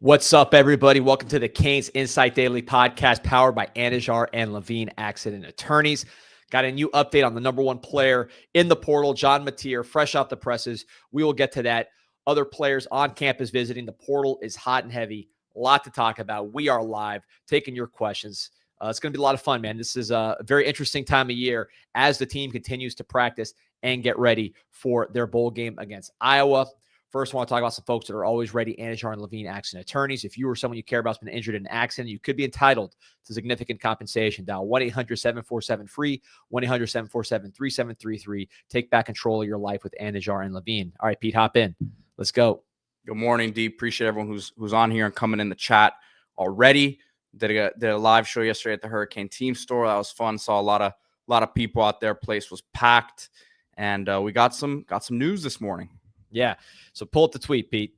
What's up, everybody? Welcome to the Canes Insight Daily Podcast, powered by Anajar and Levine Accident Attorneys. Got a new update on the number one player in the portal, John Mateer, fresh off the presses. We will get to that. Other players on campus visiting. The portal is hot and heavy. A lot to talk about. We are live, taking your questions. It's going to be a lot of fun, man. This is a very interesting time of year as the team continues to practice and get ready for their bowl game against Iowa. First, I want to talk about some folks that are always ready, Anajar and Levine Accident Attorneys. If you or someone you care about has been injured in an accident, you could be entitled to significant compensation. Dial 1-800-747-FREE, 1-800-747-3733. Take back control of your life with Anajar and Levine. All right, Pete, hop in. Let's go. Good morning, D. Appreciate everyone who's on here and coming in the chat already. Did a live show yesterday at the Hurricane Team Store. That was fun. Saw a lot of people out there. Place was packed, and we got some news this morning. Yeah. So pull up the tweet, Pete.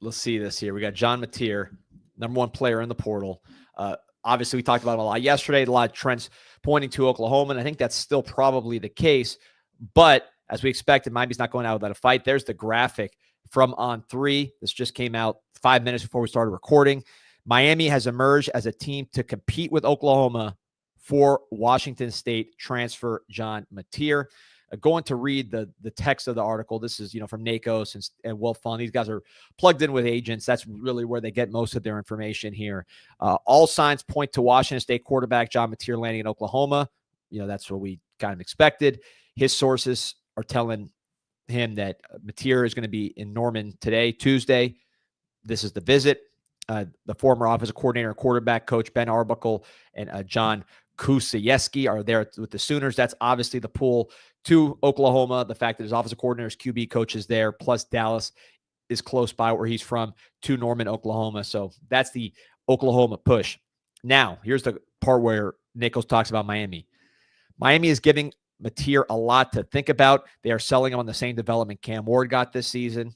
Let's see this here. We got John Mateer, number one player in the portal. Obviously, we talked about him a lot yesterday. A lot of trends pointing to Oklahoma, and I think that's still probably the case. But as we expected, Miami's not going out without a fight. There's the graphic from On3. This just came out 5 minutes before we started recording. Miami has emerged as a team to compete with Oklahoma for Washington State transfer John Mateer. Going to read the text of the article. This is, from NACOS and Wolf Fund. These guys are plugged in with agents. That's really where they get most of their information here. All signs point to Washington State quarterback John Mateer landing in Oklahoma. That's what we kind of expected. His sources are telling him that Mateer is going to be in Norman today, Tuesday. This is the visit. The former offensive coordinator and quarterback coach Ben Arbuckle and John Kusiewski are there with the Sooners. That's obviously the pull to Oklahoma. The fact that his offensive coordinator's QB coach is there, plus Dallas is close by where he's from, to Norman, Oklahoma. So that's the Oklahoma push. Now, here's the part where Nichols talks about Miami. Miami is giving Mateer a lot to think about. They are selling him on the same development Cam Ward got this season.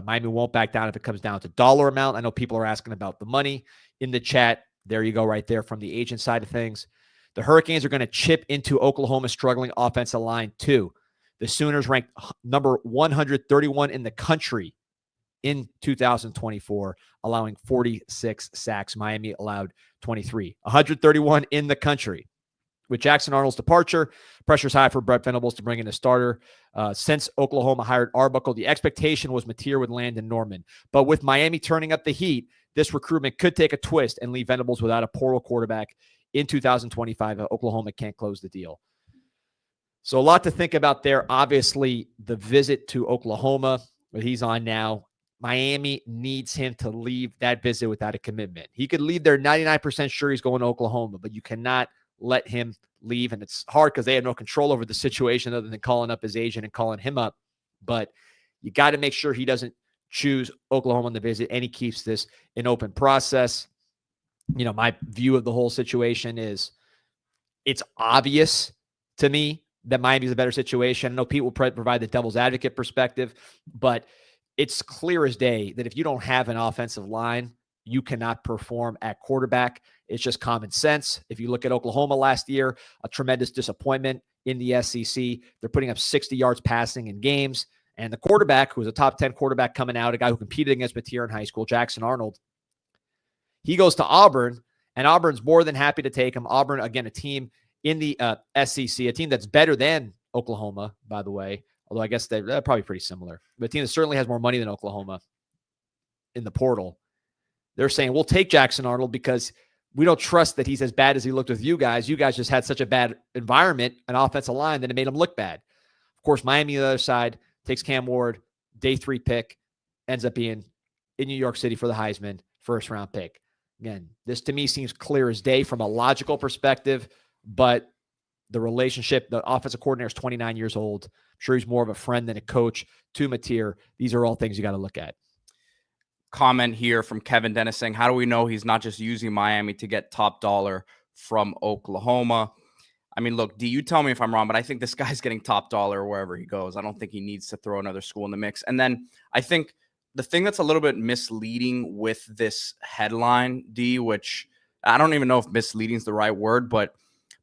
Miami won't back down if it comes down to dollar amount. I know people are asking about the money in the chat. There you go right there from the agent side of things. The Hurricanes are going to chip into Oklahoma's struggling offensive line too. The Sooners ranked number 131 in the country in 2024, allowing 46 sacks. Miami allowed 23. 131 in the country. With Jackson Arnold's departure, pressure's high for Brett Venables to bring in a starter. Since Oklahoma hired Arbuckle, the expectation was Mateer would land in Norman. But with Miami turning up the heat, this recruitment could take a twist and leave Venables without a portal quarterback in 2025. Oklahoma can't close the deal. So a lot to think about there. Obviously, the visit to Oklahoma, where he's on now, Miami needs him to leave that visit without a commitment. He could leave there 99% sure he's going to Oklahoma, but you cannot let him leave. And it's hard because they have no control over the situation other than calling up his agent and calling him up. But you got to make sure he doesn't choose Oklahoma on the visit and he keeps this an open process. My view of the whole situation is it's obvious to me that Miami's a better situation. I know Pete will provide the devil's advocate perspective, but it's clear as day that if you don't have an offensive line, you cannot perform at quarterback. It's just common sense. If you look at Oklahoma last year, a tremendous disappointment in the SEC. They're putting up 60 yards passing in games. And the quarterback, who was a top 10 quarterback coming out, a guy who competed against Mateer in high school, Jackson Arnold, he goes to Auburn, and Auburn's more than happy to take him. Auburn, again, a team in the SEC, a team that's better than Oklahoma, by the way, although I guess they're probably pretty similar. But a team that certainly has more money than Oklahoma in the portal. They're saying, we'll take Jackson Arnold because we don't trust that he's as bad as he looked with you guys. You guys just had such a bad environment, an offensive line, that it made him look bad. Of course, Miami on the other side takes Cam Ward, day 3 pick, ends up being in New York City for the Heisman, first-round pick. Again, this to me seems clear as day from a logical perspective, but the relationship, the offensive coordinator is 29 years old. I'm sure he's more of a friend than a coach to Mateer. These are all things you got to look at. Comment here from Kevin Dennis saying, how do we know he's not just using Miami to get top dollar from Oklahoma? I mean, look, D, you tell me if I'm wrong, but I think this guy's getting top dollar wherever he goes. I don't think he needs to throw another school in the mix. And then I think the thing that's a little bit misleading with this headline, D, which I don't even know if misleading is the right word, but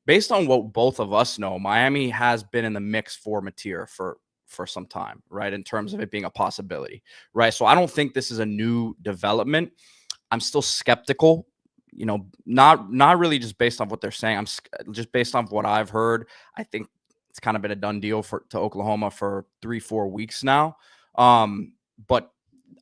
based on what both of us know, Miami has been in the mix for Mateer for for some time, right? In terms of it being a possibility, right? So I don't think this is a new development. I'm still skeptical, not really just based on what they're saying. I'm just based on what I've heard. I think it's kind of been a done deal to Oklahoma for 3-4 weeks now. But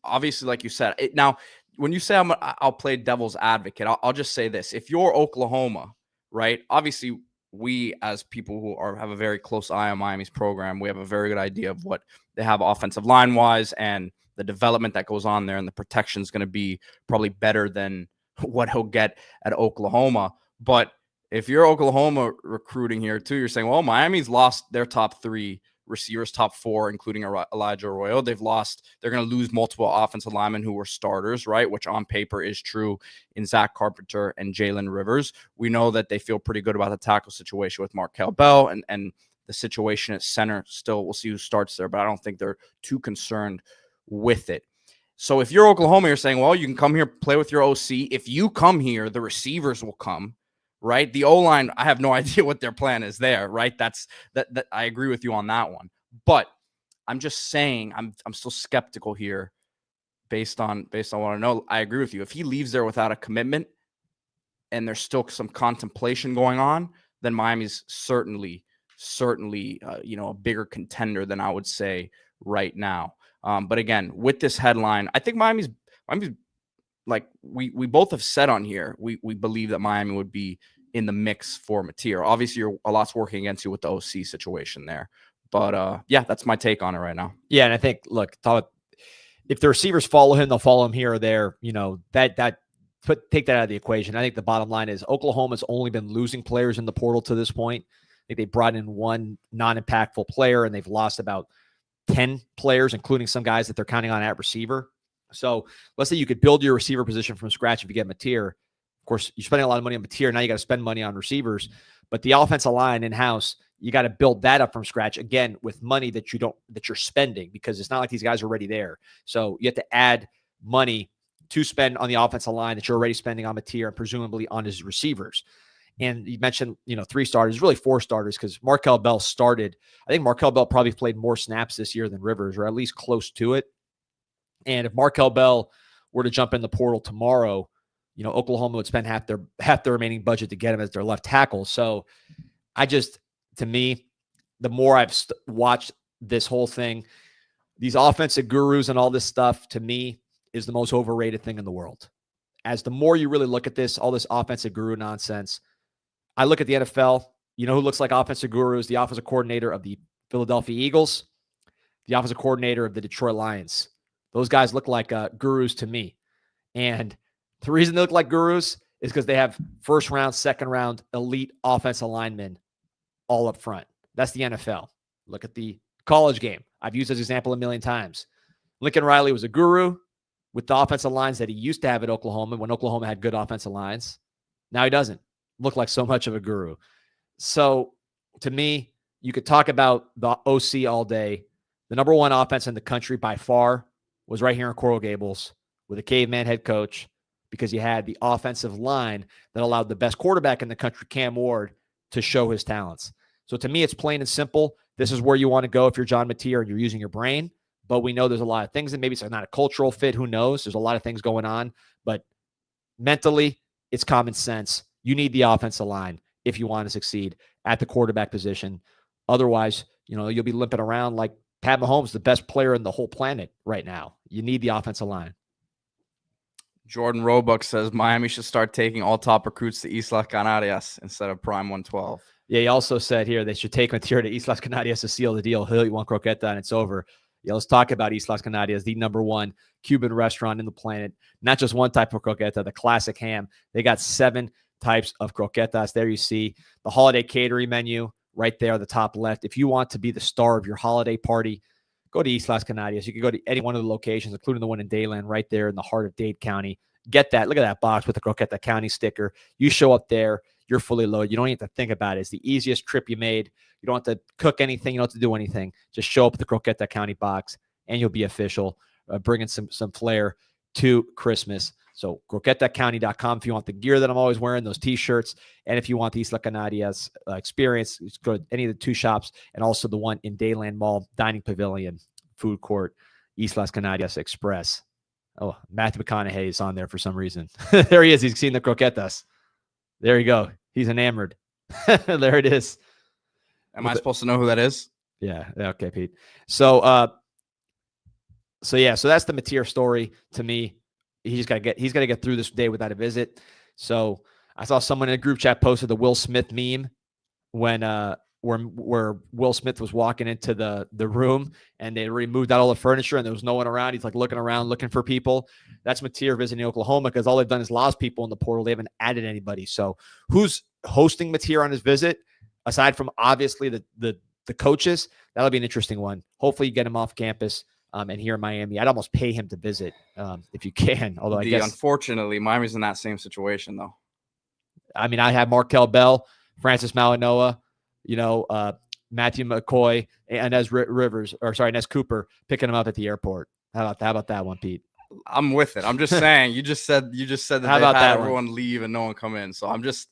obviously, like you said, now when you say I'll play devil's advocate, I'll just say this: if you're Oklahoma, right? Obviously, we as people who have a very close eye on Miami's program, we have a very good idea of what they have offensive line wise and the development that goes on there, and the protection is going to be probably better than what he'll get at Oklahoma. But if you're Oklahoma recruiting here too, you're saying, well, Miami's lost their top 3 receivers, top 4, including Elijah Arroyo. They're going to lose multiple offensive linemen who were starters, right? Which on paper is true in Zach Carpenter and Jalen Rivers. We know that they feel pretty good about the tackle situation with Markel Bell and the situation at center. Still, we'll see who starts there, but I don't think they're too concerned with it. So if you're Oklahoma, you're saying, well, you can come here, play with your OC. If you come here, the receivers will come, right? The O-line, I have no idea what their plan is there, right? That I agree with you on that one. But I'm just saying I'm still skeptical here based on what I know. I agree with you. If he leaves there without a commitment and there's still some contemplation going on, then Miami's certainly a bigger contender than I would say right now. But again, with this headline, I think Miami's like we both have said on here, we believe that Miami would be in the mix for Matier. Obviously, a lot's working against you with the OC situation there. But yeah, that's my take on it right now. Yeah, and I think, look, if the receivers follow him, they'll follow him here or there. Take that out of the equation. I think the bottom line is Oklahoma's only been losing players in the portal to this point. I think they brought in one non-impactful player, and they've lost about 10 players, including some guys that they're counting on at receiver. So let's say you could build your receiver position from scratch if you get Matier. Of course, you're spending a lot of money on Matier. Now you got to spend money on receivers. But the offensive line in-house, you got to build that up from scratch, again, with money that you're spending, because it's not like these guys are already there. So you have to add money to spend on the offensive line that you're already spending on Matier and presumably on his receivers. And you mentioned, 3 starters, really 4 starters, because Markel Bell started. I think Markel Bell probably played more snaps this year than Rivers, or at least close to it. And if Markel Bell were to jump in the portal tomorrow, Oklahoma would spend half their remaining budget to get him as their left tackle. So to me, the more I've watched this whole thing, these offensive gurus and all this stuff, to me, is the most overrated thing in the world. As the more you really look at this, all this offensive guru nonsense, I look at the NFL, who looks like offensive gurus? The offensive coordinator of the Philadelphia Eagles, the offensive coordinator of the Detroit Lions. Those guys look like gurus to me. And the reason they look like gurus is because they have first round, second round, elite offensive linemen all up front. That's the NFL. Look at the college game. I've used this example a million times. Lincoln Riley was a guru with the offensive lines that he used to have at Oklahoma when Oklahoma had good offensive lines. Now he doesn't look like so much of a guru. So to me, you could talk about the OC all day. The number 1 offense in the country by far was right here in Coral Gables with a caveman head coach, because you had the offensive line that allowed the best quarterback in the country, Cam Ward, to show his talents. So to me, it's plain and simple. This is where you want to go if you're John Matier and you're using your brain. But we know there's a lot of things, and maybe it's not a cultural fit. Who knows? There's a lot of things going on. But mentally, it's common sense. You need the offensive line if you want to succeed at the quarterback position. Otherwise, you'll be limping around like Pat Mahomes, the best player in the whole planet right now. You need the offensive line. Jordan Roebuck says Miami should start taking all top recruits to Islas Canarias instead of Prime 112. Yeah, he also said here they should take Matier to Islas Canarias to seal the deal. He'll eat 1 croqueta and it's over. Yeah, let's talk about Islas Canarias, the number 1 Cuban restaurant in the planet. Not just one type of croqueta, the classic ham. They got 7 types of croquetas. There you see the holiday catering menu right there on the top left. If you want to be the star of your holiday party, go to Islas Canarias. You can go to any one of the locations, including the one in Dayland, right there in the heart of Dade County. Get that. Look at that box with the Croqueta County sticker. You show up there, you're fully loaded. You don't even have to think about it. It's the easiest trip you made. You don't have to cook anything. You don't have to do anything. Just show up at the Croqueta County box, and you'll be official, bringing some flair to Christmas. So croquetacounty.com if you want the gear that I'm always wearing, those t-shirts. And if you want the Islas Canarias experience, just go to any of the 2 shops and also the one in Dayland Mall, dining pavilion, food court, Islas Canarias Express. Oh, Matthew McConaughey is on there for some reason. There he is. He's seen the croquetas. There you go. He's enamored. There it is. Am I supposed to know who that is? Yeah. Okay, Pete. So that's the Mateer story to me. He's got to get through this day without a visit. So I saw someone in a group chat posted the Will Smith meme when where Will Smith was walking into the room and they already moved out all the furniture and there was no one around. He's like looking around, looking for people. That's Mateer visiting Oklahoma because all they've done is lost people in the portal. They haven't added anybody. So who's hosting Mateer on his visit? Aside from obviously the coaches, that'll be an interesting one. Hopefully you get him off campus. And here in Miami, I'd almost pay him to visit if you can. Although I guess unfortunately, Miami's in that same situation though. I mean, I have Markel Bell, Francis Malinois, Matthew McCoy, and Inez Cooper picking him up at the airport. How about that one, Pete? I'm with it. I'm just saying. You just said that how about that everyone leave and no one come in. So I'm just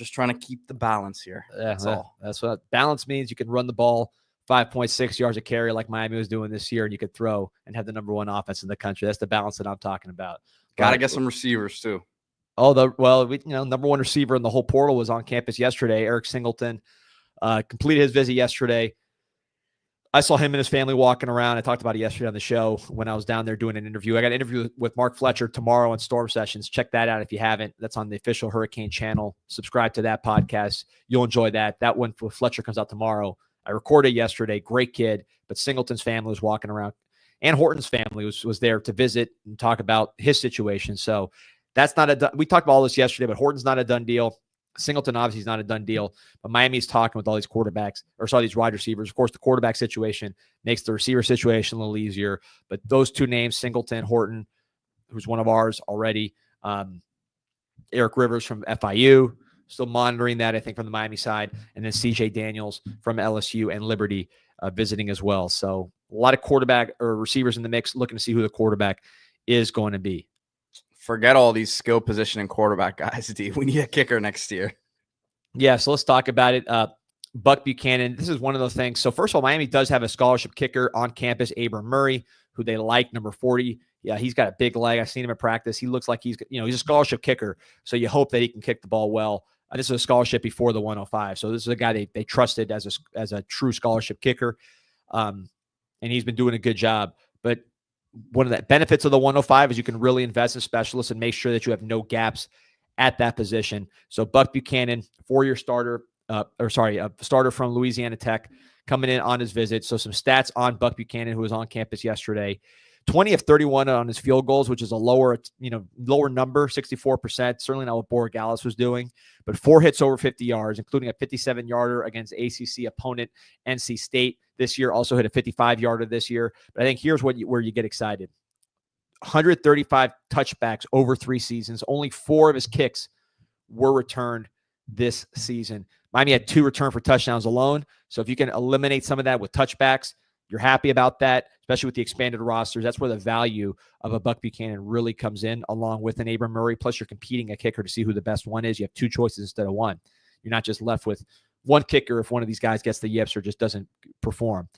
trying to keep the balance here. That's all. That's what balance means. You can run the ball 5.6 yards a carry like Miami was doing this year, and you could throw and have the number 1 offense in the country. That's the balance that I'm talking about. Got to get some receivers too. Number 1 receiver in the whole portal was on campus yesterday. Eric Singleton completed his visit yesterday. I saw him and his family walking around. I talked about it yesterday on the show when I was down there doing an interview. I got an interview with Mark Fletcher tomorrow on Storm Sessions. Check that out if you haven't. That's on the official Hurricane channel. Subscribe to that podcast. You'll enjoy that. That one with Fletcher comes out tomorrow. I recorded yesterday. Great kid. But Singleton's family was walking around. And Horton's family was there to visit and talk about his situation. So that's not we talked about all this yesterday, but Horton's not a done deal. Singleton obviously is not a done deal, but Miami's talking with all these quarterbacks or these wide receivers. Of course, the quarterback situation makes the receiver situation a little easier, but those 2 names, Singleton, Horton, who's one of ours already, Eric Rivers from FIU, still monitoring that, I think, from the Miami side, and then CJ Daniels from LSU and Liberty visiting as well. So a lot of quarterback or receivers in the mix, looking to see who the quarterback is going to be. Forget all these skill position and quarterback guys, D. We need a kicker next year. Yeah, so let's talk about it. Buck Buchanan, this is one of those things. So first of all, Miami does have a scholarship kicker on campus, Abram Murray, who they like, number 40. Yeah, he's got a big leg. I've seen him in practice. He looks like he's a scholarship kicker. So you hope that he can kick the ball well. This is a scholarship before the 105. So this is a guy they trusted as a true scholarship kicker. And he's been doing a good job. But one of the benefits of the 105 is you can really invest in specialists and make sure that you have no gaps at that position. So Buck Buchanan, 4-year starter, a starter from Louisiana Tech, coming in on his visit. So some stats on Buck Buchanan, who was on campus yesterday. 20 of 31 on his field goals, which is a lower number, 64%. Certainly not what Borregales was doing, but 4 hits over 50 yards, including a 57-yarder against ACC opponent NC State this year. Also hit a 55-yarder this year. But I think here's where you get excited. 135 touchbacks over 3 seasons. Only 4 of his kicks were returned this season. Miami had 2 returned for touchdowns alone. So if you can eliminate some of that with touchbacks, you're happy about that, especially with the expanded rosters. That's where the value of a Buck Buchanan really comes in, along with an Abram Murray. Plus, you're competing a kicker to see who the best one is. You have 2 choices instead of 1. You're not just left with 1 kicker if one of these guys gets the yips or just doesn't perform.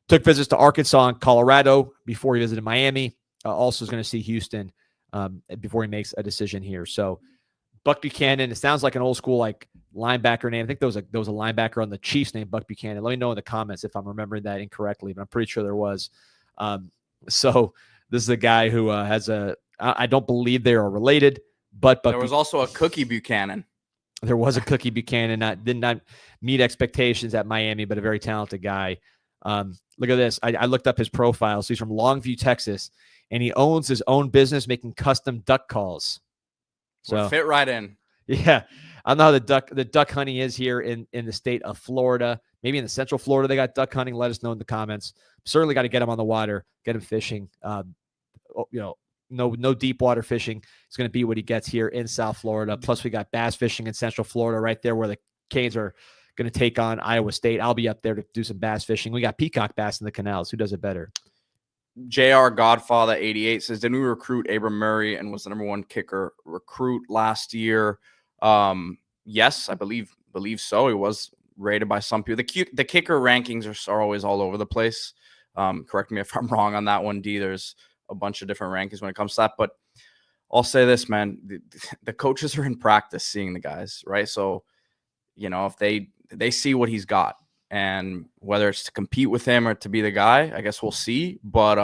Took visits to Arkansas and Colorado before he visited Miami. Also is going to see Houston before he makes a decision here. So Buck Buchanan, it sounds like an old school linebacker name. I think there was a linebacker on the Chiefs named Buck Buchanan. Let me know in the comments if I'm remembering that incorrectly, but I'm pretty sure there was. So this is a guy who has I don't believe they are related, but there was also a Cookie Buchanan. There was a Cookie Buchanan. Did not meet expectations at Miami, but a very talented guy. Look at this. I looked up his profile. So he's from Longview, Texas, and he owns his own business making custom duck calls. So we'll fit right in. Yeah. I don't know how the duck hunting is here in the state of Florida. Maybe in the central Florida, they got duck hunting. Let us know in the comments. Certainly got to get him on the water, get him fishing. No deep water fishing. It's going to be what he gets here in South Florida. Plus, we got bass fishing in Central Florida right there where the Canes are going to take on Iowa State. I'll be up there to do some bass fishing. We got peacock bass in the canals. Who does it better? JR Godfather 88 says, didn't we recruit Abram Murray and was the #1 kicker recruit last year? Yes, I believe so. He was rated by some people. The kicker rankings are always all over the place. Correct me if I'm wrong on that one, D. There's a bunch of different rankings when it comes to that. But I'll say this, man. The coaches are in practice seeing the guys, right? So, if they see what he's got, and whether it's to compete with him or to be the guy, I guess we'll see. But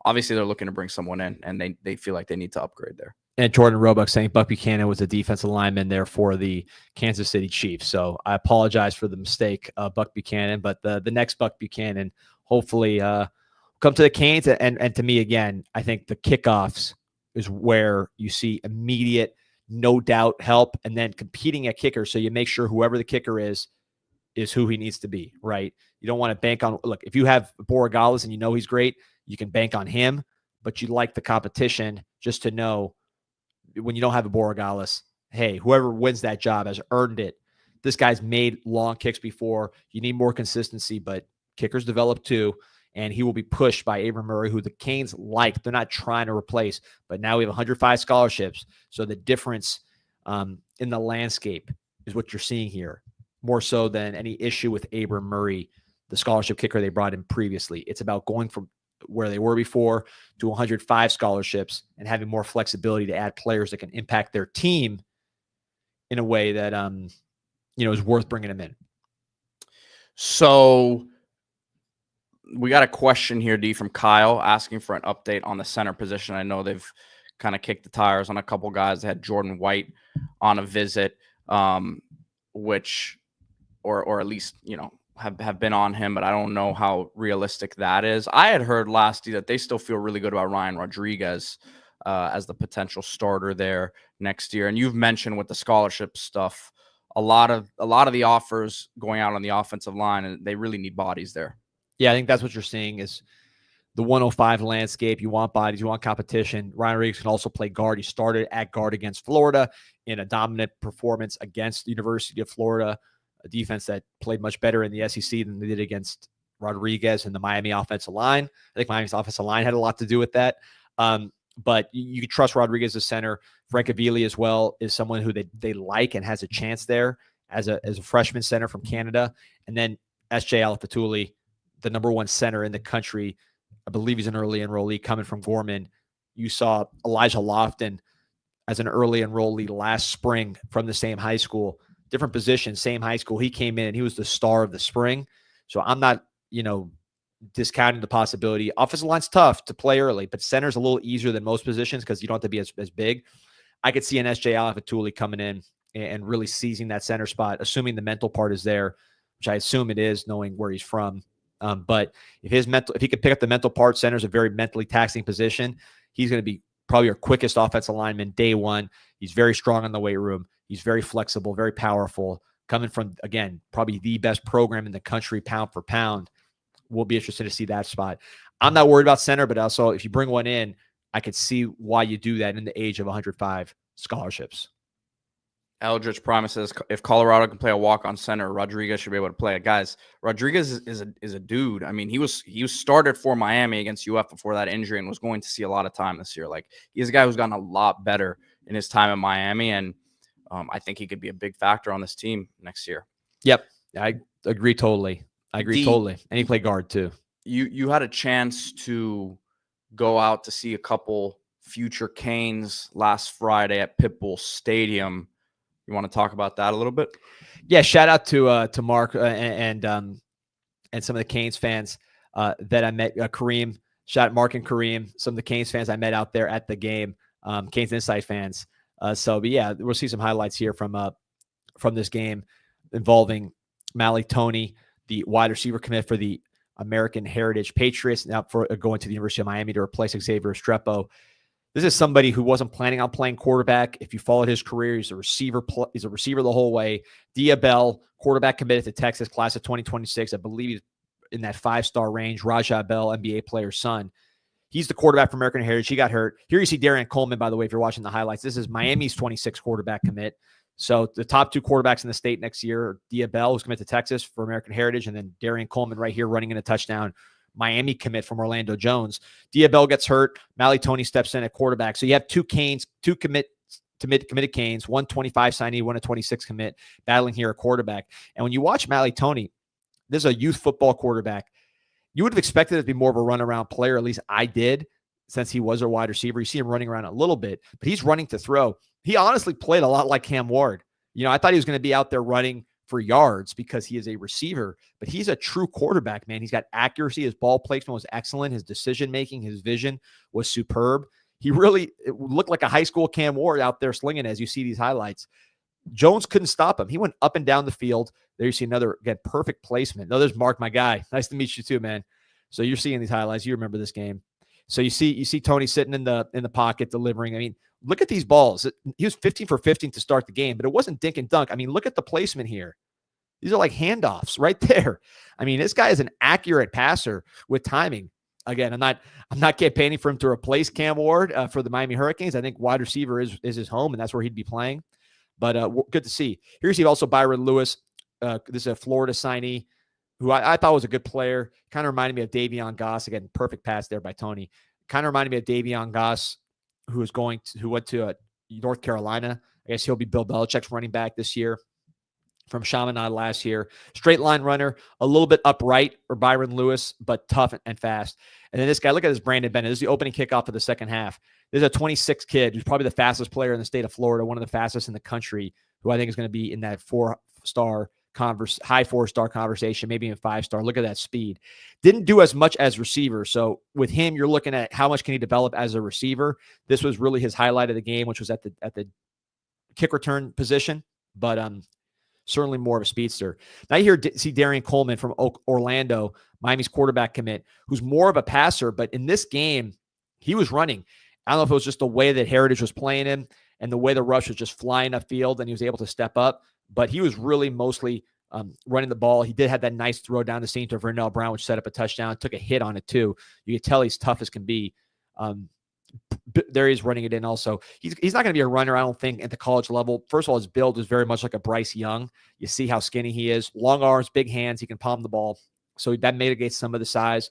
obviously they're looking to bring someone in, and they feel like they need to upgrade there. And Jordan Roebuck saying Buck Buchanan was a defensive lineman there for the Kansas City Chiefs. So I apologize for the mistake, Buck Buchanan. But the next Buck Buchanan hopefully come to the Canes. And to me, again, I think the kickoffs is where you see immediate, no doubt help, and then competing at kicker. So you make sure whoever the kicker is who he needs to be, right? You don't want to bank on, look, if you have Borregales and he's great, you can bank on him, but you like the competition just to know when you don't have a Borregales, hey, whoever wins that job has earned it. This guy's made long kicks before. You need more consistency, but kickers develop too, and he will be pushed by Abram Murray, who the Canes like. They're not trying to replace, but now we have 105 scholarships. So the difference in the landscape is what you're seeing here, more so than any issue with Abram Murray, the scholarship kicker they brought in previously. It's about going from where they were before to 105 scholarships and having more flexibility to add players that can impact their team in a way that, is worth bringing them in. So we got a question here, D, from Kyle asking for an update on the center position. I know they've kind of kicked the tires on a couple guys. They had Jordan White on a visit, which, or at least, have been on him, but I don't know how realistic that is. I had heard last year that they still feel really good about Ryan Rodriguez as the potential starter there next year. And you've mentioned with the scholarship stuff, a lot of the offers going out on the offensive line, and they really need bodies there. Yeah, I think that's what you're seeing is the 105 landscape. You want bodies, you want competition. Ryan Rodriguez can also play guard. He started at guard against Florida in a dominant performance against the University of Florida, a defense that played much better in the SEC than they did against Rodriguez and the Miami offensive line. I think Miami's offensive line had a lot to do with that. But you can trust Rodriguez as center. Frank Avili as well is someone who they like and has a chance there as a freshman center from Canada. And then S.J. Alafatuli, the #1 center in the country. I believe he's an early enrollee coming from Gorman. You saw Elijah Lofton as an early enrollee last spring from the same high school. Different position, same high school. He came in and he was the star of the spring. So I'm not, discounting the possibility. Offensive line's tough to play early, but center's a little easier than most positions because you don't have to be as big. I could see an S.J. Alafatuli coming in and really seizing that center spot, assuming the mental part is there, which I assume it is, knowing where he's from. But if he could pick up the mental part, center's a very mentally taxing position. He's going to be probably our quickest offensive lineman day one. He's very strong in the weight room. He's very flexible, very powerful. Coming from, again, probably the best program in the country, pound for pound. We'll be interested to see that spot. I'm not worried about center, but also if you bring one in, I could see why you do that in the age of 105 scholarships. Eldridge promises if Colorado can play a walk-on center, Rodriguez should be able to play it. Guys, Rodriguez is a dude. I mean, he was started for Miami against UF before that injury and was going to see a lot of time this year. Like, he's a guy who's gotten a lot better in his time in Miami, and I think he could be a big factor on this team next year. Yep, I agree totally. Totally. And he played guard too. You had a chance to go out to see a couple future Canes last Friday at Pitbull Stadium. You want to talk about that a little bit? Yeah, shout out to Mark and some of the Canes fans that I met. Kareem, shout out Mark and Kareem, some of the Canes fans I met out there at the game. Canes Insight fans. But yeah, we'll see some highlights here from this game involving Mally Toney, the wide receiver commit for the American Heritage Patriots, now for going to the University of Miami to replace Xavier Estrepo. This is somebody who wasn't planning on playing quarterback. If you followed his career, he's a receiver. He's a receiver the whole way. Bell, quarterback committed to Texas, class of 2026. I believe he's in that 5-star range. Rajah Bell, NBA player's son. He's the quarterback for American Heritage. He got hurt. Here you see Darian Coleman, by the way, if you're watching the highlights. This is Miami's 26 quarterback commit. So the top 2 quarterbacks in the state next year are Bell, who's committed to Texas for American Heritage, and then Darian Coleman right here running in a touchdown. Miami commit from Orlando Jones. Diabell gets hurt. Mally Tony steps in at quarterback. So you have two committed Canes, 125 signee, 126 commit, battling here at quarterback. And when you watch Mally Tony, this is a youth football quarterback. You would have expected it to be more of a runaround player. At least I did, since he was a wide receiver. You see him running around a little bit, but he's running to throw. He honestly played a lot like Cam Ward. I thought he was going to be out there running for yards because he is a receiver, but he's a true quarterback, man. He's got accuracy. His ball placement was excellent. His decision-making, his vision was superb. He really looked like a high school Cam Ward out there slinging as you see these highlights. Jones couldn't stop him. He went up and down the field. There you see another, again, perfect placement. No, there's Mark, my guy. Nice to meet you too, man. So you're seeing these highlights. You remember this game. So you see Tony sitting in the pocket delivering. I mean, look at these balls. He was 15 for 15 to start the game, but it wasn't dink and dunk. I mean, look at the placement here. These are like handoffs right there. I mean, this guy is an accurate passer with timing. Again, I'm not campaigning for him to replace Cam Ward for the Miami Hurricanes. I think wide receiver is his home, and that's where he'd be playing. But good to see. Here you see also Byron Lewis. This is a Florida signee who I thought was a good player. Kind of reminded me of Davion Goss. Again, perfect pass there by Tony. Kind of reminded me of Davion Goss, who went to North Carolina. I guess he'll be Bill Belichick's running back this year from Chaminade last year. Straight line runner, a little bit upright or Byron Lewis, but tough and fast. And then this guy, look at this Brandon Bennett. This is the opening kickoff of the second half. There's a 26 kid who's probably the fastest player in the state of Florida, one of the fastest in the country, who I think is going to be in that high 4-star conversation, maybe even 5-star. Look at that speed. Didn't do as much as receiver. So with him, you're looking at how much can he develop as a receiver. This was really his highlight of the game, which was at the kick return position, but certainly more of a speedster. Now you see Darian Coleman from Orlando, Miami's quarterback commit, who's more of a passer, but in this game, he was running. I don't know if it was just the way that Heritage was playing him and the way the rush was just flying upfield and he was able to step up, but he was really mostly running the ball. He did have that nice throw down the seam to Vernell Brown, which set up a touchdown, took a hit on it too. You could tell he's tough as can be. There he's running it in also. He's not going to be a runner, I don't think, at the college level. First of all, his build is very much like a Bryce Young. You see how skinny he is. Long arms, big hands. He can palm the ball. So that mitigates some of the size.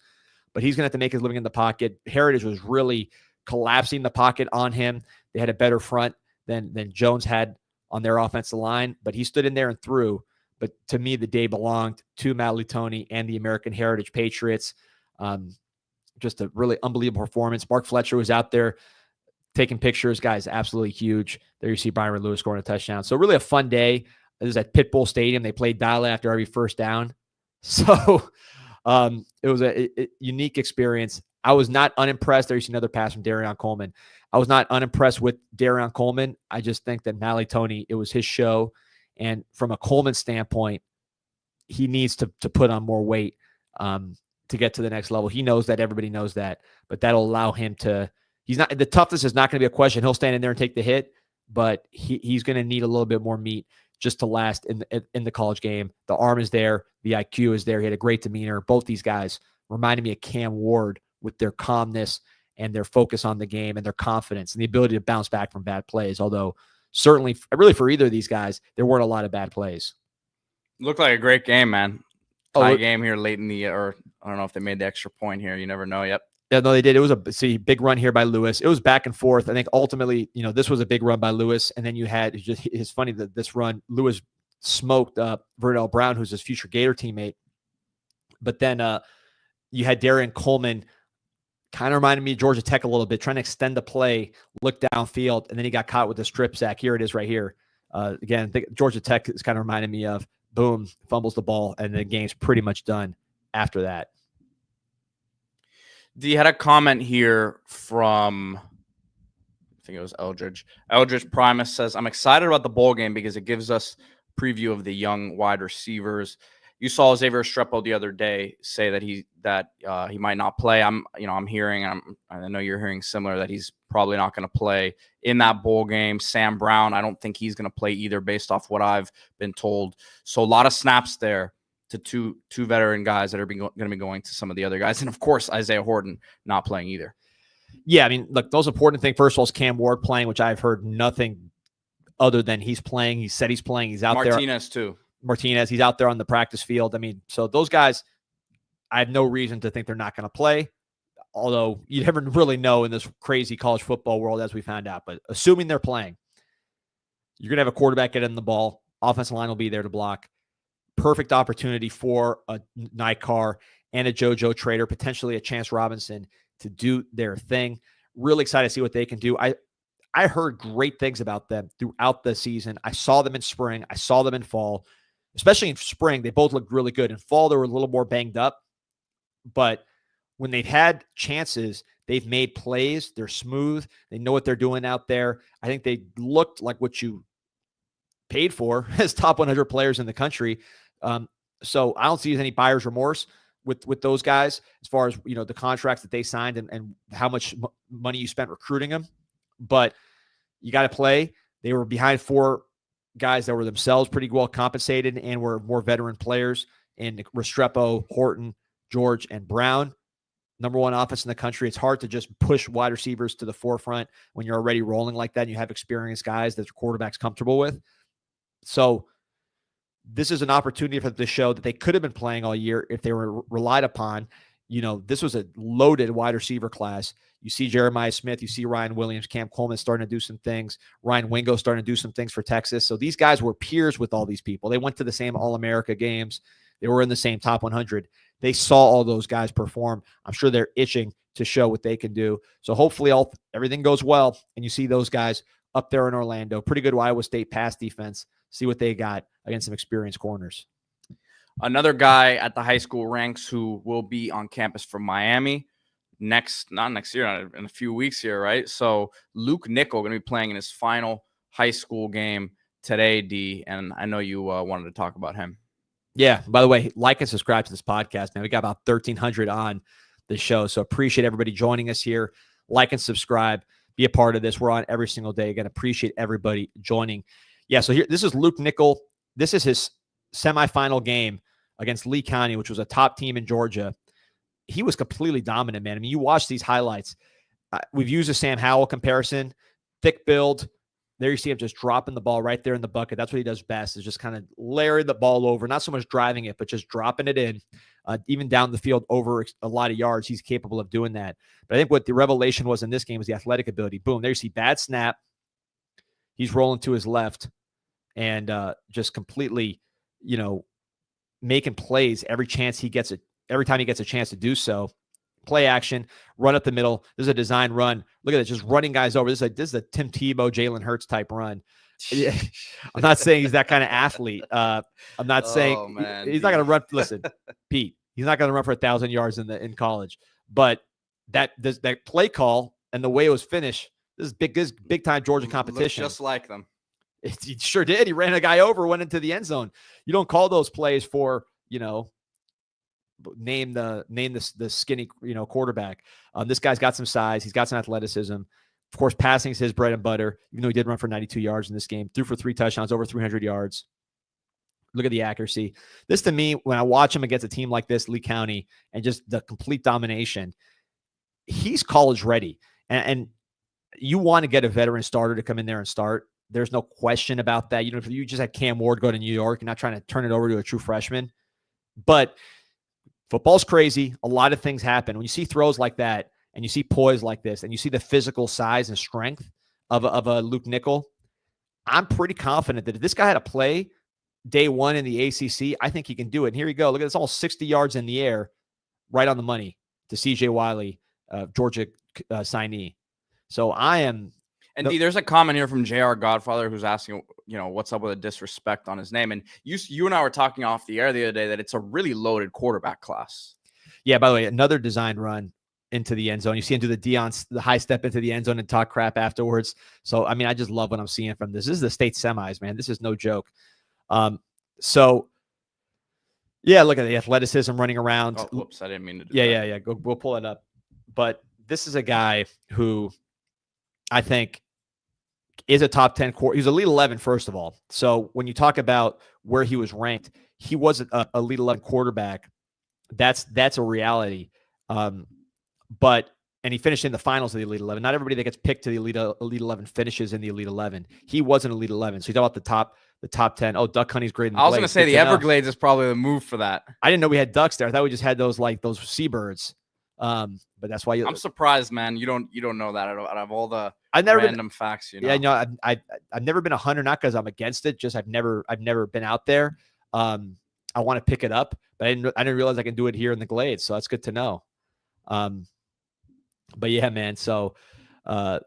But he's going to have to make his living in the pocket. Heritage was really collapsing the pocket on him. They had a better front than Jones had on their offensive line. But he stood in there and threw. But to me, the day belonged to Mally Tony and the American Heritage Patriots. Just a really unbelievable performance. Mark Fletcher was out there taking pictures. Guys, absolutely huge. There you see Byron Lewis scoring a touchdown. So really a fun day. It was at Pitbull Stadium. They played dial after every first down. So it was a unique experience. I was not unimpressed. There you see another pass from Darian Coleman. I was not unimpressed with Darian Coleman. I just think that Mally Tony, it was his show. And from a Coleman standpoint, he needs to put on more weight to get to the next level. He knows that. Everybody knows that. But that'll allow him to – the toughness is not going to be a question. He'll stand in there and take the hit, but he's going to need a little bit more meat just to last in the college game. The arm is there. The IQ is there. He had a great demeanor. Both these guys reminded me of Cam Ward with their calmness and their focus on the game and their confidence and the ability to bounce back from bad plays. Although certainly, really for either of these guys, there weren't a lot of bad plays. Looked like a great game, man. Game here late in the, or I don't know if they made the extra point here. You never know. Yep. Yeah, no, they did. It was a big run here by Lewis. It was back and forth. I think ultimately, this was a big run by Lewis. And then you had, it's funny that this run, Lewis smoked Vernell Brown, who's his future Gator teammate. But then you had Darian Coleman, kind of reminded me of Georgia Tech a little bit, trying to extend the play, look downfield, and then he got caught with a strip sack. Here it is right here. Again, I think Georgia Tech is kind of reminding me of, boom, fumbles the ball, and the game's pretty much done after that. You had a comment here from, I think it was Eldridge. Eldridge Primus says, I'm excited about the bowl game because it gives us a preview of the young wide receivers. You saw Xavier Strepo the other day say that he might not play. I'm hearing, I know you're hearing similar, that he's probably not going to play in that bowl game. Sam Brown, I don't think he's going to play either based off what I've been told. So a lot of snaps there to two veteran guys that are going to be going to some of the other guys. And of course, Isaiah Horton not playing either. Yeah, I mean, look, those important things. First of all, is Cam Ward playing, which I've heard nothing other than he's playing. He said he's playing. He's out there. Martinez, he's out there on the practice field. I mean, so those guys, I have no reason to think they're not going to play, although you never really know in this crazy college football world, as we found out. But assuming they're playing, you're going to have a quarterback get in the ball. Offensive line will be there to block. Perfect opportunity for a Nykar and a JoJo Trader, potentially a Chance Robinson, to do their thing. Really excited to see what they can do. I heard great things about them throughout the season. I saw them in spring. I saw them in fall, especially in spring. They both looked really good. In fall, they were a little more banged up, but when they've had chances, they've made plays. They're smooth. They know what they're doing out there. I think they looked like what you paid for as top 100 players in the country. So I don't see any buyer's remorse with those guys as far as, the contracts that they signed and how much money you spent recruiting them. But you got to play. They were behind 4 guys that were themselves pretty well compensated and were more veteran players in Restrepo, Horton, George, and Brown. Number 1 offense in the country. It's hard to just push wide receivers to the forefront when you're already rolling like that and you have experienced guys that your quarterback's comfortable with. So this is an opportunity for them to show that they could have been playing all year if they were relied upon. This was a loaded wide receiver class. You see Jeremiah Smith, you see Ryan Williams, Cam Coleman starting to do some things. Ryan Wingo starting to do some things for Texas. So these guys were peers with all these people. They went to the same All-America games. They were in the same top 100. They saw all those guys perform. I'm sure they're itching to show what they can do. So hopefully everything goes well, and you see those guys up there in Orlando. Pretty good Iowa State pass defense. See what they got against some experienced corners. Another guy at the high school ranks who will be on campus from Miami not next year, in a few weeks here, right? So Luke Nickel going to be playing in his final high school game today, D, and I know you wanted to talk about him. Yeah. By the way, like and subscribe to this podcast, man. We got about 1,300 on the show, so appreciate everybody joining us here. Like and subscribe. Be a part of this. We're on every single day. Again, appreciate everybody joining. Yeah, so this is Luke Nickel. This is his semifinal game against Lee County, which was a top team in Georgia. He was completely dominant, man. I mean, you watch these highlights. We've used a Sam Howell comparison. Thick build. There you see him just dropping the ball right there in the bucket. That's what he does best, is just kind of layering the ball over, not so much driving it, but just dropping it in, even down the field over a lot of yards. He's capable of doing that. But I think what the revelation was in this game was the athletic ability. Boom, there you see bad snap. He's rolling to his left and just completely, making plays every time he gets a chance to do so. Play action, run up the middle. This is a design run. Look at it, just running guys over. This is a Tim Tebow, Jalen Hurts type run. I'm not saying he's that kind of athlete. I'm not saying he's not going to run. Listen, Pete, he's not going to run for 1,000 yards in college. But that play call and the way it was finished, this is big time Georgia competition. Looked just like them. He sure did. He ran a guy over, went into the end zone. You don't call those plays for, name the skinny, quarterback. This guy's got some size. He's got some athleticism. Of course, passing is his bread and butter, even though he did run for 92 yards in this game. Threw for 3 touchdowns, over 300 yards. Look at the accuracy. This, to me, when I watch him against a team like this, Lee County, and just the complete domination, he's college ready. And you want to get a veteran starter to come in there and start. There's no question about that. If you just had Cam Ward go to New York, you're not trying to turn it over to a true freshman. But football's crazy. A lot of things happen. When you see throws like that, and you see poise like this, and you see the physical size and strength of a Luke Nickel, I'm pretty confident that if this guy had a play day one in the ACC, I think he can do it. And here you go. Look at this, almost 60 yards in the air, right on the money to CJ Wiley, Georgia signee. So I am. And there's a comment here from JR Godfather who's asking, what's up with the disrespect on his name. And you and I were talking off the air the other day that it's a really loaded quarterback class. Yeah, by the way, another design run into the end zone. You see him do the high step into the end zone and talk crap afterwards. So, I mean, I just love what I'm seeing from this. This is the state semis, man. This is no joke. So, yeah, look at the athleticism running around. Oh, whoops, I didn't mean to do that. Yeah. We'll pull it up. But this is a guy who I think is a top 10 core. He's Elite 11, first of all. So when you talk about where he was ranked, he was an Elite 11 quarterback. That's a reality. And and he finished in the finals of the Elite 11. Not everybody that gets picked to the Elite 11 finishes in the Elite 11. He wasn't Elite 11. So you talk about the top 10. Oh, duck hunting's great. I was going to say the Everglades is probably the move for that. I didn't know we had ducks there. I thought we just had those seabirds. But that's why I'm surprised, man. You don't know that out of all the random facts. You know? Yeah, no, I've never been a hunter, not because I'm against it, just I've never been out there. I want to pick it up, but I didn't realize I can do it here in the Glades. So that's good to know. But yeah, man. So, what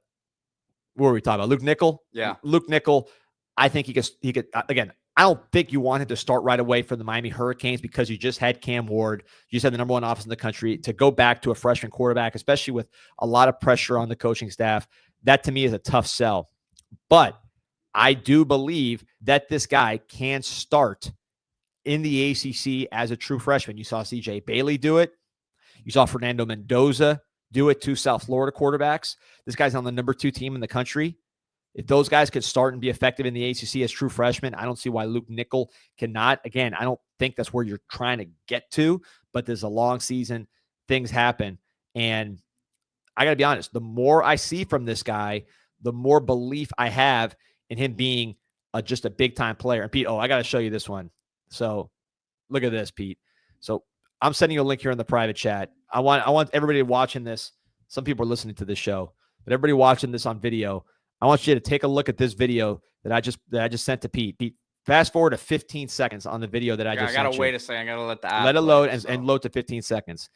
were we talking about? Luke Nickel? Yeah. Luke Nickel. I think he could, again, I don't think you want him to start right away for the Miami Hurricanes because you just had Cam Ward. You just had the number one offense in the country. To go back to a freshman quarterback, especially with a lot of pressure on the coaching staff, that to me is a tough sell. But I do believe that this guy can start in the ACC as a true freshman. You saw CJ Bailey do it. You saw Fernando Mendoza do it, 2 South Florida quarterbacks. This guy's on the number 2 team in the country. If those guys could start and be effective in the ACC as true freshmen, I don't see why Luke Nickel cannot. Again, I don't think that's where you're trying to get to, but there's a long season. Things happen. And I got to be honest, the more I see from this guy, the more belief I have in him being just a big-time player. And Pete, I got to show you this one. So look at this, Pete. So I'm sending you a link here in the private chat. I want everybody watching this. Some people are listening to this show, but everybody watching this on video, I want you to take a look at this video that I just sent to Pete. Pete, fast forward to 15 seconds on the video that I just sent you. I got to wait a second. I got to let the app let it load and load to 15 seconds.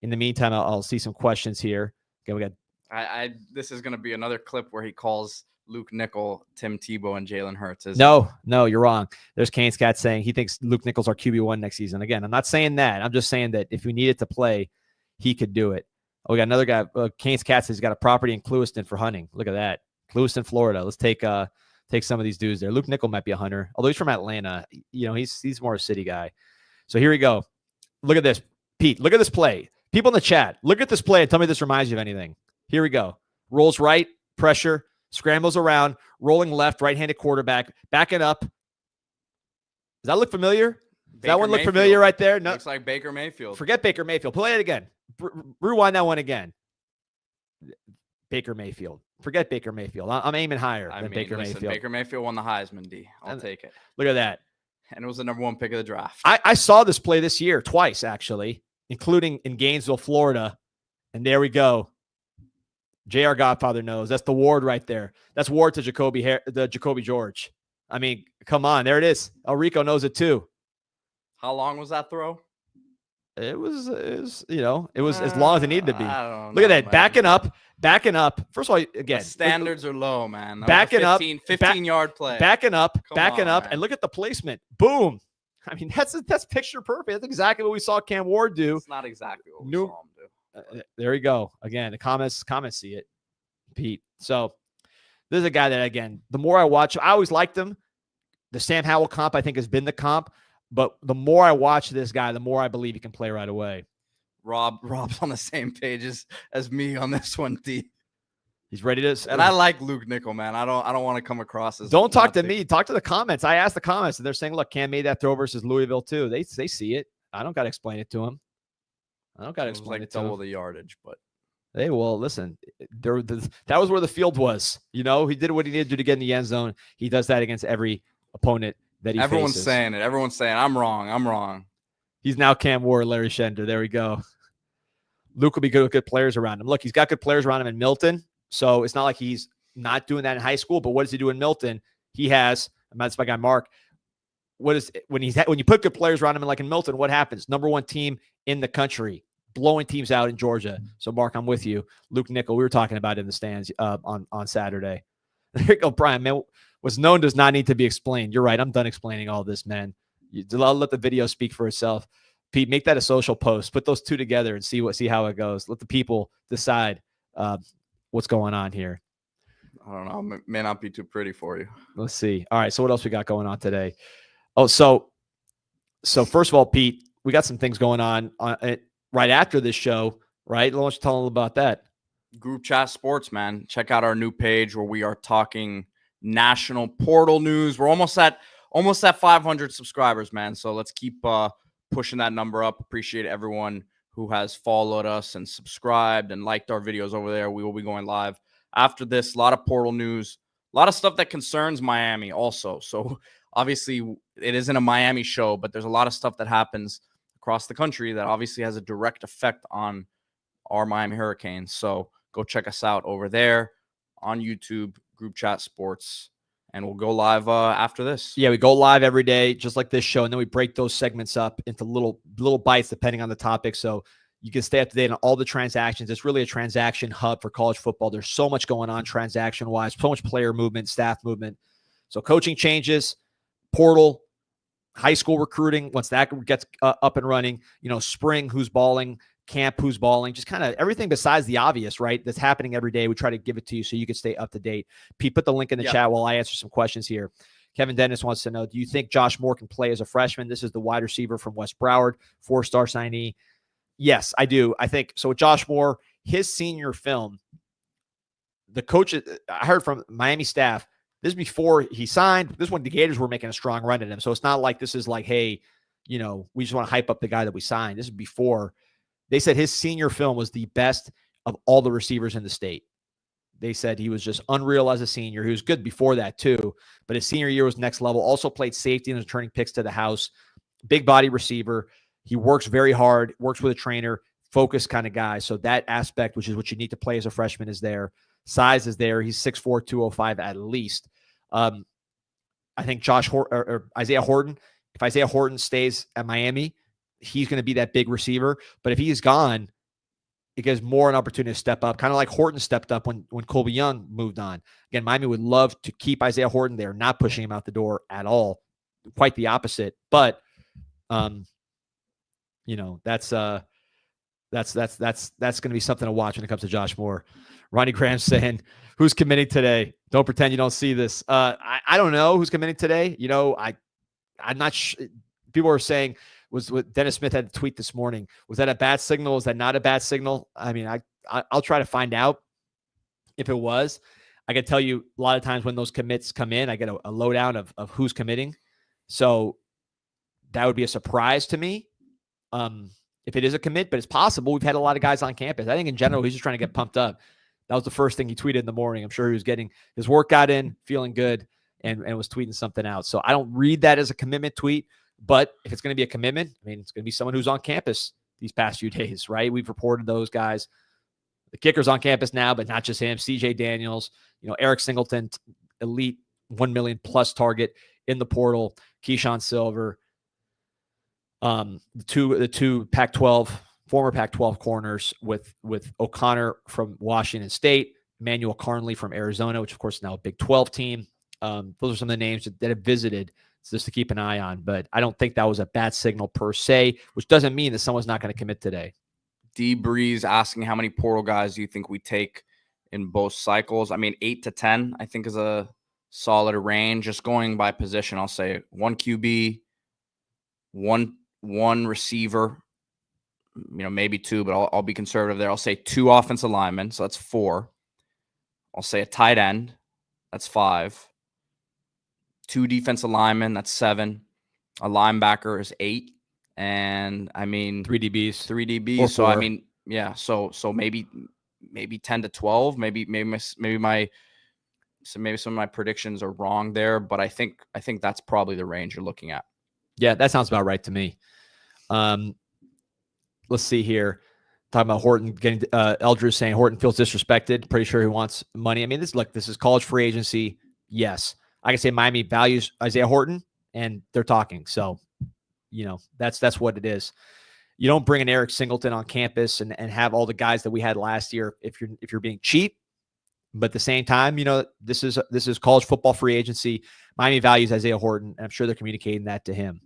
In the meantime, I'll see some questions here. Okay, we got. This is going to be another clip where he calls Luke Nickel, Tim Tebow, and Jalen Hurts. No, you're wrong. There's Kane's Cat saying he thinks Luke Nickel's our QB1 next season. Again, I'm not saying that. I'm just saying that if we needed to play, he could do it. Oh, we got another guy. Kane's Cat says he's got a property in Clewiston for hunting. Look at that. Clewiston, Florida. Let's take some of these dudes there. Luke Nickel might be a hunter, although he's from Atlanta. He's more a city guy. So here we go. Look at this, Pete. Look at this play. People in the chat, look at this play and tell me this reminds you of anything. Here we go. Rolls right, pressure, scrambles around, rolling left, right-handed quarterback, backing up. Does that look familiar? Does that one look familiar right there? No, looks like Baker Mayfield. Forget Baker Mayfield. Play it again. Rewind that one again. Baker Mayfield. Forget Baker Mayfield. I'm aiming higher than Baker Mayfield. Baker Mayfield won the Heisman, D. I'll take it. Look at that. And it was the number 1 pick of the draft. I saw this play this year twice, actually, including in Gainesville, Florida. And there we go. J.R. Godfather knows. That's the Ward right there. That's Ward to Jacoby George. I mean, come on. There it is. El Rico knows it too. How long was that throw? It was as long as it needed to be. I don't know, Look at that. Man. Backing up. First of all, again. The standards are low, man. Backing up. 15-yard play. Backing up. Man. And look at the placement. Boom. I mean, that's picture perfect. That's exactly what we saw Cam Ward do. It's not exactly what we saw him do. There we go. Again, the comments see it, Pete. So this is a guy that, again, the more I watch, I always liked him. The Sam Howell comp, I think, has been the comp. But the more I watch this guy, the more I believe he can play right away. Rob's on the same page as me on this one, D. He's ready to. And I like Luke Nickel, man. I don't want to come across as. Don't talk to me. Talk to the comments. I asked the comments, and they're saying, "Look, Cam made that throw versus Louisville too." They see it. I don't got to explain it to him. I don't got to explain it to double him. the yardage, but hey, well, listen. That was where the field was. He did what he needed to do to get in the end zone. He does that against every opponent that he Everyone's faces. saying it. Everyone's saying I'm wrong. He's now Cam Ward, Larry Shender. There we go. Luke will be good with good players around him. Look, he's got good players around him in Milton. So it's not like he's not doing that in high school. But what does he do in Milton? He has, that's my guy Mark. When you put good players around him, like in Milton, what happens? Number 1 team in the country, blowing teams out in Georgia. So Mark, I'm with you. Luke Nickel, we were talking about it in the stands on Saturday. There you go, Brian. Man, what's known does not need to be explained. You're right. I'm done explaining all this, man. I'll let the video speak for itself. Pete, make that a social post. Put those two together and see how it goes. Let the people decide what's going on here. I don't know. It may not be too pretty for you. Let's see. All right. So what else we got going on today? Oh, so first of all, Pete, we got some things going on right after this show, right? Why don't you tell them about that? Group Chat Sports, man. Check out our new page where we are talking national portal news. We're almost at 500 subscribers, man. So let's keep pushing that number up. Appreciate everyone who has followed us and subscribed and liked our videos over there. We will be going live after this. A lot of portal news, a lot of stuff that concerns Miami also. So obviously it isn't a Miami show, but there's a lot of stuff that happens across the country that obviously has a direct effect on our Miami Hurricanes. So go check us out over there on YouTube, Group Chat Sports, and we'll go live after this. Yeah, we go live every day, just like this show, and then we break those segments up into little bites depending on the topic. So you can stay up to date on all the transactions. It's really a transaction hub for college football. There's so much going on transaction-wise, so much player movement, staff movement. So coaching changes, portal, high school recruiting, once that gets up and running, spring, who's balling, camp, who's balling, just kind of everything besides the obvious, right? That's happening every day. We try to give it to you so you can stay up to date. Pete, put the link in the chat while I answer some questions here. Kevin Dennis wants to know, do you think Josh Moore can play as a freshman? This is the wide receiver from West Broward, 4-star signee. Yes, I do. I think so. With Josh Moore, his senior film, the coach, I heard from Miami staff, this is before he signed. This is when the Gators were making a strong run at him. So it's not like this is like, hey, we just want to hype up the guy that we signed. This is before. They said his senior film was the best of all the receivers in the state. They said he was just unreal as a senior. He was good before that too, but his senior year was next level. Also played safety and was returning picks to the house. Big body receiver. He works very hard, works with a trainer, focused kind of guy. So that aspect, which is what you need to play as a freshman, is there. Size is there. He's 6'4", 205 at least. I think Isaiah Horton, if Isaiah Horton stays at Miami, he's going to be that big receiver. But if he's gone, it gives more an opportunity to step up, kind of like Horton stepped up when Colby Young moved on. Again, Miami would love to keep Isaiah Horton. They're not pushing him out the door at all. Quite the opposite. But that's going to be something to watch when it comes to Josh Moore. Ronnie Graham saying, who's committing today? Don't pretend you don't see this. I don't know who's committing today. I'm not sure. People are saying, was what Dennis Smith had to tweet this morning. Was that a bad signal? Is that not a bad signal? I mean, I'll try to find out if it was. I can tell you a lot of times when those commits come in, I get a lowdown of who's committing. So that would be a surprise to me if it is a commit, but it's possible. We've had a lot of guys on campus. I think in general, he's just trying to get pumped up. That was the first thing he tweeted in the morning. I'm sure he was getting his workout in, feeling good, and was tweeting something out. So I don't read that as a commitment tweet. But if it's going to be a commitment, I mean, it's going to be someone who's on campus these past few days, right? We've reported those guys. The kicker's on campus now, but not just him. CJ Daniels, Eric Singleton, elite 1 million plus target in the portal. Keyshawn Silver, the two Pac-12 former Pac-12 corners with O'Connor from Washington State, Emmanuel Carnley from Arizona, which of course is now a Big 12 team. Those are some of the names that have visited. Just to keep an eye on, but I don't think that was a bad signal per se, which doesn't mean that someone's not going to commit today. D Breeze asking how many portal guys do you think we take in both cycles? I mean, 8 to 10, I think is a solid range. Just going by position, I'll say 1 QB, one receiver, maybe 2, but I'll be conservative there. I'll say 2 offensive linemen, so that's 4. I'll say a tight end, that's 5. 2 defensive linemen, that's 7. A linebacker is 8. And I mean 3 DBs. 3 DBs. So I mean, yeah. So maybe 10 to 12. Maybe some of my predictions are wrong there, but I think that's probably the range you're looking at. Yeah, that sounds about right to me. Let's see here. Talking about Horton getting Eldrew saying Horton feels disrespected. Pretty sure he wants money. I mean, this is college free agency. Yes. I can say Miami values Isaiah Horton, and they're talking. So, that's what it is. You don't bring an Eric Singleton on campus and have all the guys that we had last year if you're being cheap. But at the same time, this is college football free agency. Miami values Isaiah Horton, and I'm sure they're communicating that to him.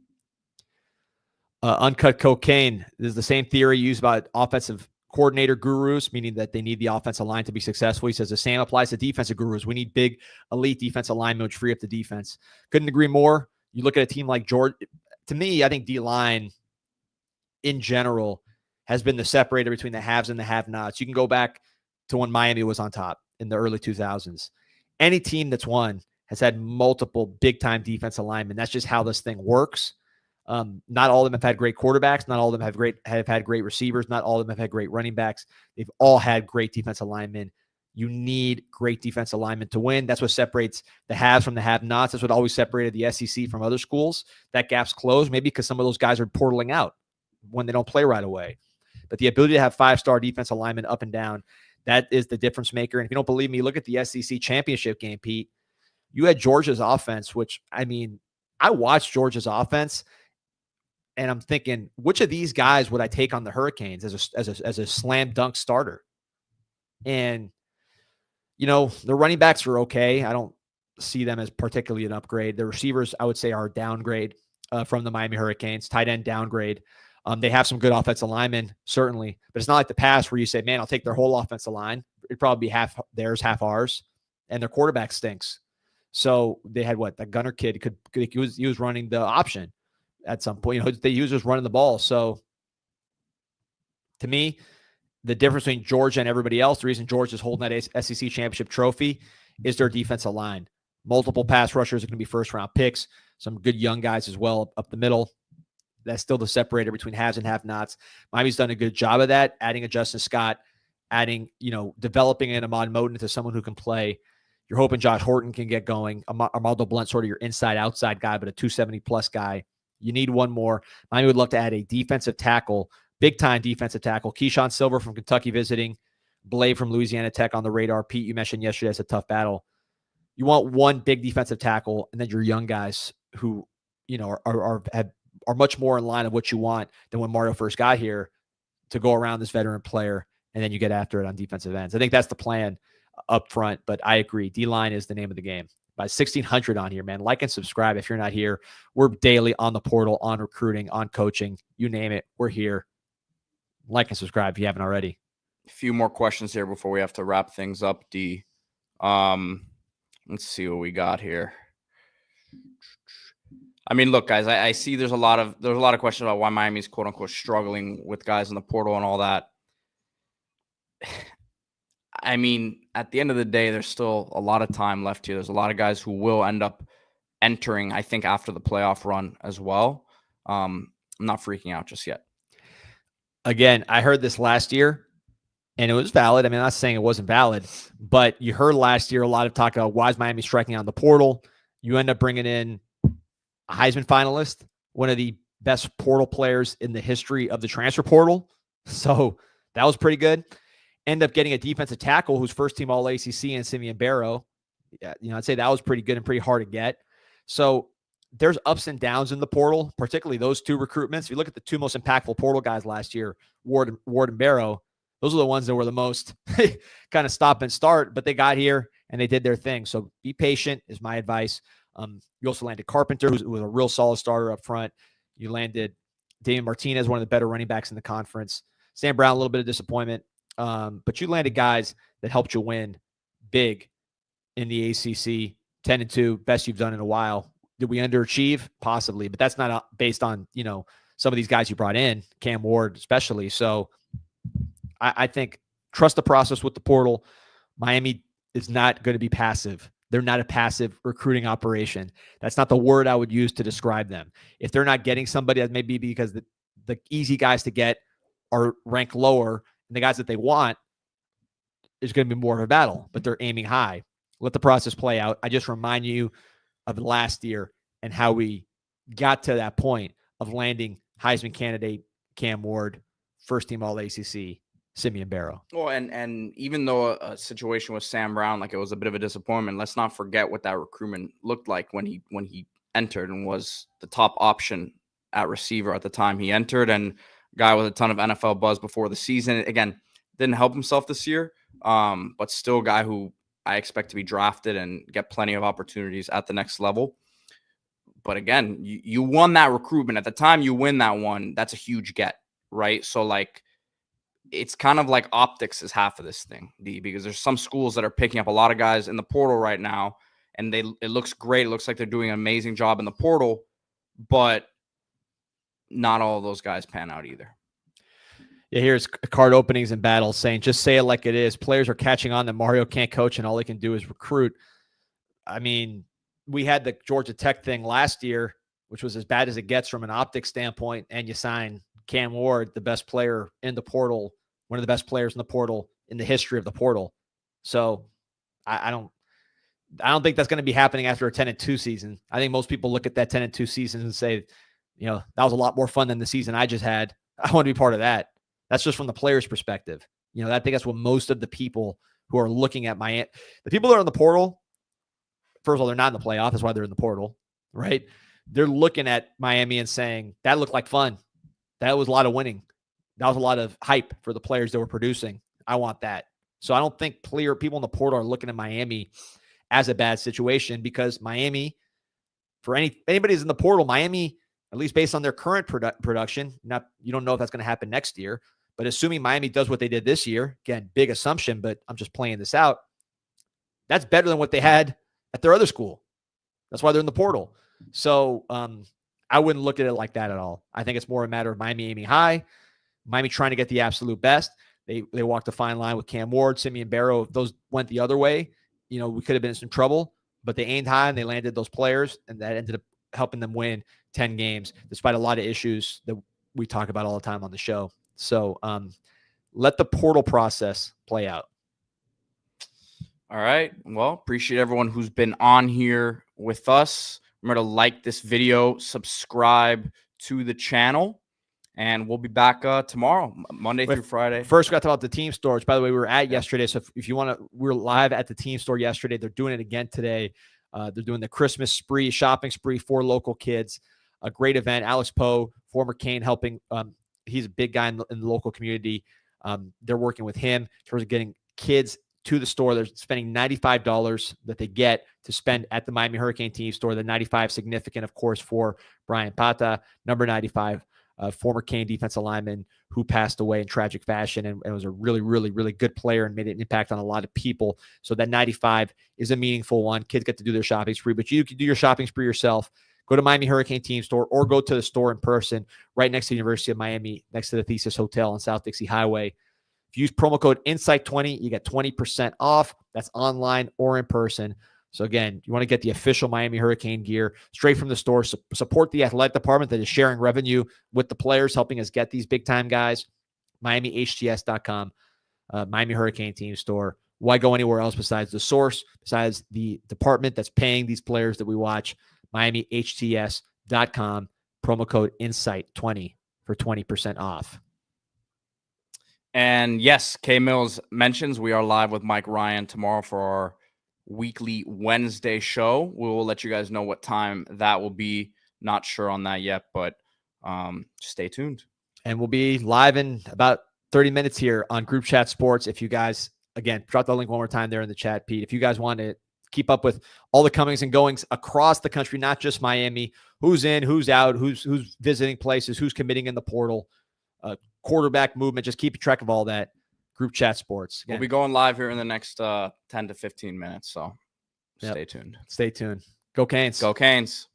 Uncut Cocaine. This is the same theory used by offensive coordinator gurus, meaning that they need the offensive line to be successful. He says the same applies to defensive gurus. We need big, elite defensive linemen which free up the defense. Couldn't agree more. You look at a team like Georgia. To me, I think D-line in general has been the separator between the haves and the have-nots. You can go back to when Miami was on top in the early 2000s. Any team that's won has had multiple big-time defensive linemen. That's just how this thing works. Not all of them have had great quarterbacks. Not all of them have had great receivers. Not all of them have had great running backs. They've all had great defensive linemen. You need great defensive linemen to win. That's what separates the haves from the have-nots. That's what always separated the SEC from other schools. That gap's closed, maybe because some of those guys are portaling out when they don't play right away. But the ability to have 5-star defensive linemen up and down, that is the difference maker. And if you don't believe me, look at the SEC championship game, Pete. You had Georgia's offense, which, I mean, I watched Georgia's offense, and I'm thinking, which of these guys would I take on the Hurricanes as a slam dunk starter? And you know, the running backs are okay. I don't see them as particularly an upgrade. The receivers, I would say, are a downgrade from the Miami Hurricanes. Tight end downgrade. They have some good offensive linemen, certainly, but it's not like the past where you say, man, I'll take their whole offensive line. It'd probably be half theirs, half ours, and their quarterback stinks. So they had what? That Gunner kid he was running the option at some point. You know, he was just running the ball. So to me, the difference between Georgia and everybody else, the reason Georgia is holding that SEC championship trophy is their defensive line. Multiple pass rushers are going to be first-round picks. Some good young guys as well up the middle. That's still the separator between haves and have-nots. Miami's done a good job of that, adding a Justin Scott, adding, developing an Ahmad Moten into someone who can play. You're hoping Josh Horton can get going. Armando Blunt, sort of your inside-outside guy, but a 270-plus guy. You need one more. Miami would love to add a defensive tackle, big-time defensive tackle. Keyshawn Silver from Kentucky visiting. Blade from Louisiana Tech on the radar. Pete, you mentioned yesterday it's a tough battle. You want one big defensive tackle, and then your young guys who, are much more in line of what you want than when Mario first got here to go around this veteran player, and then you get after it on defensive ends. I think that's the plan up front, but I agree. D-line is the name of the game. By 1,600 on here, man. Like and subscribe if you're not here. We're daily on the portal, on recruiting, on coaching. You name it, we're here. Like and subscribe if you haven't already. A few more questions here before we have to wrap things up, D. Let's see what we got here. I mean, look, guys, I see there's a lot of questions about why Miami's quote unquote struggling with guys in the portal and all that. I mean, at the end of the day, there's still a lot of time left here. There's a lot of guys who will end up entering, I think, after the playoff run as well. I'm not freaking out just yet. Again, I heard this last year, and it was valid. I mean, I'm not saying it wasn't valid, but you heard last year a lot of talk about why is Miami striking on the portal. You end up bringing in a Heisman finalist, one of the best portal players in the history of the transfer portal. So that was pretty good. End up getting a defensive tackle who's first team All ACC and Simeon Barrow. Yeah, I'd say that was pretty good and pretty hard to get. So there's ups and downs in the portal, particularly those two recruitments. If you look at the two most impactful portal guys last year, Ward and Barrow, those are the ones that were the most kind of stop and start, but they got here and they did their thing. So be patient is my advice. You also landed Carpenter, who was a real solid starter up front. You landed Damian Martinez, one of the better running backs in the conference. Sam Brown, a little bit of disappointment. But you landed guys that helped you win big in the ACC, 10-2, best you've done in a while. Did we underachieve? Possibly, but that's not based on, some of these guys you brought in, Cam Ward especially. So I think trust the process with the portal. Miami is not going to be passive. They're not a passive recruiting operation. That's not the word I would use to describe them. If they're not getting somebody, that may be because the easy guys to get are ranked lower, and the guys that they want is going to be more of a battle, but they're aiming high. Let the process play out. I just remind you of last year and how we got to that point of landing Heisman candidate Cam Ward, first team All ACC, Simeon Barrow. Well, and even though a situation with Sam Brown, like it was a bit of a disappointment, let's not forget what that recruitment looked like when he entered and was the top option at receiver at the time he entered, and guy with a ton of NFL buzz before the season. Again, didn't help himself this year, but still a guy who I expect to be drafted and get plenty of opportunities at the next level. But again, you won that recruitment. At the time you win that one, that's a huge get, right? So like, it's kind of like optics is half of this thing, D, because there's some schools that are picking up a lot of guys in the portal right now, and it looks great. It looks like they're doing an amazing job in the portal, but not all of those guys pan out either. Yeah, here's card openings and battles saying, just say it like it is. Players are catching on that Mario can't coach and all he can do is recruit. I mean, we had the Georgia Tech thing last year which was as bad as it gets from an optics standpoint, and you sign Cam Ward, the best player in the portal, one of the best players in the portal in the history of the portal. So I don't think that's going to be happening after a 10-2 season. I think most people look at that 10-2 season and say, that was a lot more fun than the season I just had. I want to be part of that. That's just from the player's perspective. I think that's what most of the people who are looking at the people that are in the portal, first of all, they're not in the playoff. That's why they're in the portal, right? They're looking at Miami and saying, that looked like fun. That was a lot of winning. That was a lot of hype for the players that were producing. I want that. So I don't think people in the portal are looking at Miami as a bad situation, because Miami, for anybody who's in the portal, Miami, at least based on their current production, you don't know if that's going to happen next year, but assuming Miami does what they did this year, again, big assumption, but I'm just playing this out, that's better than what they had at their other school. That's why they're in the portal. So I wouldn't look at it like that at all. I think it's more a matter of Miami aiming high, Miami trying to get the absolute best. They walked a fine line with Cam Ward, Simeon Barrow. If those went the other way, we could have been in some trouble, but they aimed high and they landed those players, and that ended up helping them win 10 games, despite a lot of issues that we talk about all the time on the show. So let the portal process play out. All right. Well, appreciate everyone who's been on here with us. Remember to like this video, subscribe to the channel, and we'll be back tomorrow, Monday through Friday. First, we got to talk about the team store, which, by the way, we were at yesterday. So if you want to, we were live at the team store yesterday. They're doing it again today. They're doing the Christmas spree, shopping spree for local kids. A great event. Alex Poe, former Kane, helping. He's a big guy in the local community. They're working with him in terms of getting kids to the store. They're spending $95 that they get to spend at the Miami Hurricane team store. The 95 significant, of course, for Brian Pata, number 95. Former Kane defensive lineman who passed away in tragic fashion and was a really, really, really good player and made an impact on a lot of people. So that 95 is a meaningful one. Kids get to do their shopping spree, but you can do your shopping spree yourself. Go to Miami Hurricane team store or go to the store in person right next to the University of Miami, next to the Thesis Hotel on South Dixie Highway. If you use promo code INSIGHT20, you get 20% off. That's online or in person. So again, you want to get the official Miami Hurricane gear straight from the store. Support the athletic department that is sharing revenue with the players, helping us get these big-time guys. MiamiHTS.com, Miami Hurricane team store. Why go anywhere else besides the source, besides the department that's paying these players that we watch? MiamiHTS.com, promo code INSIGHT20 for 20% off. And yes, K Mills mentions we are live with Mike Ryan tomorrow for our weekly Wednesday show. We will let you guys know what time that will be. Not sure on that yet, but stay tuned. And we'll be live in about 30 minutes here on Group Chat Sports. If you guys, again, drop the link one more time there in the chat, Pete. If you guys want to keep up with all the comings and goings across the country, not just Miami, who's in, who's out, who's visiting places, who's committing in the portal, quarterback movement, just keep track of all that. Group Chat Sports. Again, we'll be going live here in the next 10 to 15 minutes, so stay tuned. Stay tuned. Go Canes. Go Canes.